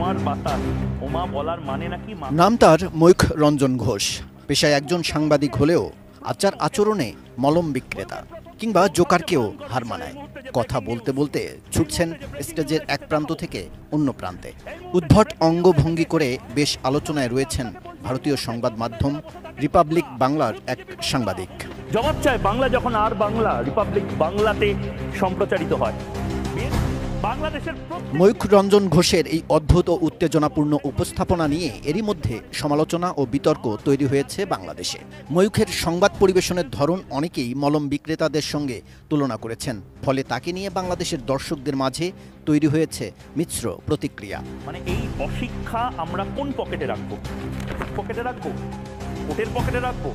আমার বাতাস ওমা বলার মানে নাকি নাম তার ময়ূখ রঞ্জন ঘোষ। পেশায় একজন সাংবাদিক হলেও আচার আচরণে মলম বিক্রেতা কিংবা জোকারকেও হার মানায়। কথা বলতে বলতে ছুটছেন স্টেজের এক প্রান্ত থেকে অন্য প্রান্তে। উদ্ভট অঙ্গভঙ্গি করে বেশ আলোচনায় রয়েছেন ভারতীয় সংবাদ মাধ্যম রিপাবলিক বাংলার এক সাংবাদিক। জবাব চায় বাংলা যখন আর বাংলা রিপাবলিক বাংলাতে সম্প্রচারিত হয়। ময়ূখ রঞ্জন ঘোষের এই অদ্ভুত ও উত্তেজনাপূর্ণ উপস্থাপনা নিয়ে এরই মধ্যে সমালোচনা ও বিতর্ক তৈরি হয়েছে বাংলাদেশে। ময়ূখের সংবাদ পরিবেশনের ধরন অনেকেই মলম বিক্রেতাদের সঙ্গে তুলনা করেছেন। ফলে তাকে নিয়ে বাংলাদেশের দর্শকদের মাঝে তৈরি হয়েছে মিশ্র প্রতিক্রিয়া। মানে এই অশিক্ষা আমরা কোন পকেটে রাখবো? পকেটে রাখবো, ওটের পকেটে রাখবো।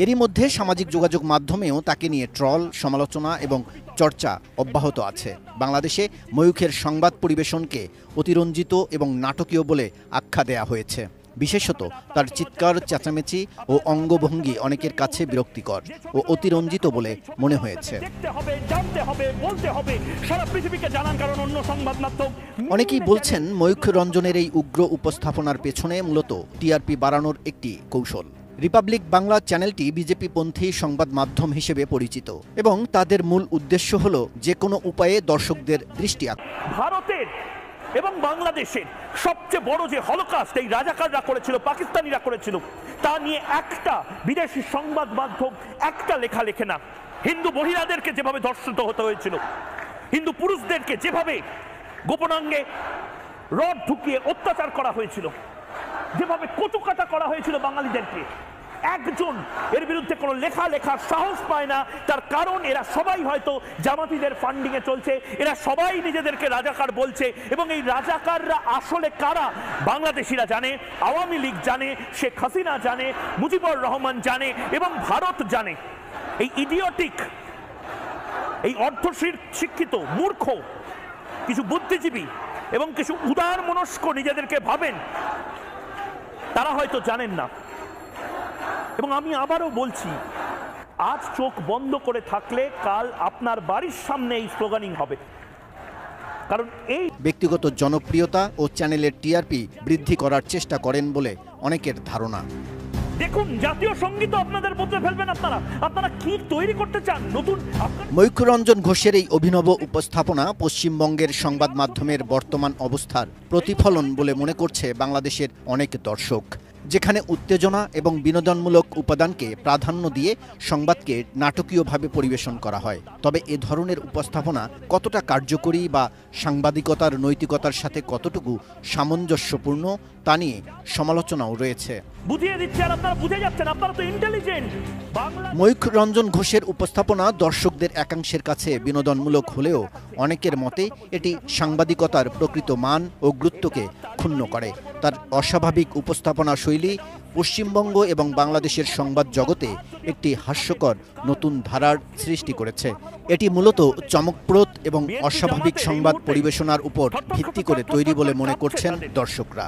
এরই মধ্যে সামাজিক যোগাযোগ মাধ্যমেও তাকে নিয়ে ট্রল, সমালোচনা এবং চর্চা অব্যাহত আছে। বাংলাদেশে ময়ূখের সংবাদ পরিবেশনকে অতিরঞ্জিত এবং নাটকীয় বলে আখ্যা দেয়া হয়েছে। বিশেষত তার চিৎকার, চেঁচামেচি ও অঙ্গভঙ্গি অনেকের কাছে বিরক্তিকর ও অতিরঞ্জিত বলে মনে হয়েছে। অনেকেই বলছেন ময়ূখ রঞ্জনের এই উগ্র উপস্থাপনার পেছনে মূলত টিআরপি বাড়ানোর একটি কৌশল। রিপাবলিক বাংলা চ্যানেলটি বিজেপিপন্থী সংবাদ মাধ্যম হিসেবে পরিচিত এবং তাদের মূল উদ্দেশ্য হল যে কোনো উপায়ে দর্শকদের দৃষ্টি আকর্ষণ। ভারতের এবং বাংলাদেশের সবচেয়ে বড় যে হলোকাস্ট এই রাজাকাররা করেছিল, পাকিস্তানিরা করেছিল, তা নিয়ে একটা বিদেশি সংবাদ মাধ্যম একটা লেখা লেখে না। হিন্দু মহিলাদেরকে যেভাবে ধর্ষিত হতে হয়েছিল, হিন্দু পুরুষদেরকে যেভাবে গোপনাঙ্গে রড ঢুকিয়ে অত্যাচার করা হয়েছিল, যেভাবে কটুকাটা করা হয়েছিল বাঙালিদেরকে, একজন এর বিরুদ্ধে কোনো লেখার সাহস পায় না। তার কারণ এরা সবাই হয়তো জামাতিদের ফান্ডিং এ চলছে, এরা সবাই নিজেদেরকে রাজাকার বলছে এবং এই রাজাকাররা আসলে কারা বাংলাদেশিরা জানে, আওয়ামী লীগ জানে, শেখ হাসিনা জানে, মুজিবুর রহমান জানে এবং ভারত জানে। এই ইডিওটিক, এই অর্ধশিক্ষিত মূর্খ কিছু বুদ্ধিজীবী এবং কিছু উদার মনস্ক নিজেদেরকে ভাবেন, তারা হয়তো জানেন না। এবং আমি আবারও বলছি, আজ চোখ বন্ধ করে থাকলে কাল আপনার বাড়ির সামনে এই স্লোগানিং হবে। কারণ এই ব্যক্তিগত জনপ্রিয়তা ও চ্যানেলের টিআরপি বৃদ্ধি করার চেষ্টা করেন বলে অনেকের ধারণা। দেখুন, জাতীয় সঙ্গীত আপনাদের বদলে ফেলবেন। আপনারা কি তৈরি করতে চান নতুন? ময়ূখ রঞ্জন ঘোষের এই অভিনব উপস্থাপনা পশ্চিমবঙ্গের সংবাদ মাধ্যমের বর্তমান অবস্থার প্রতিফলন বলে মনে করছে বাংলাদেশের অনেক দর্শক, যেখানে উত্তেজনা এবং বিনোদনমূলক উপাদানকে প্রাধান্য দিয়ে সংবাদকে নাটকীয়ভাবে পরিবেশন করা হয়। তবে এ ধরনের উপস্থাপনা কতটা কার্যকরী বা সাংবাদিকতার নৈতিকতার সাথে কতটুকু সামঞ্জস্যপূর্ণ তা নিয়ে সমালোচনাও রয়েছে। ময়ূখ রঞ্জন ঘোষের উপস্থাপনা দর্শকদের একাংশের কাছে বিনোদনমূলক হলেও অনেকের মতে এটি সাংবাদিকতার প্রকৃত মান ও গুরুত্বকে ক্ষুণ্ণ করে। তার অস্বাভাবিক উপস্থাপনা শৈলী পশ্চিমবঙ্গ এবং বাংলাদেশের সংবাদ জগতে একটি হাস্যকর নতুন ধারার সৃষ্টি করেছে। এটি মূলত চমকপ্রদ এবং অস্বাভাবিক সংবাদ পরিবেশনার উপর ভিত্তি করে তৈরি বলে মনে করছেন দর্শকরা।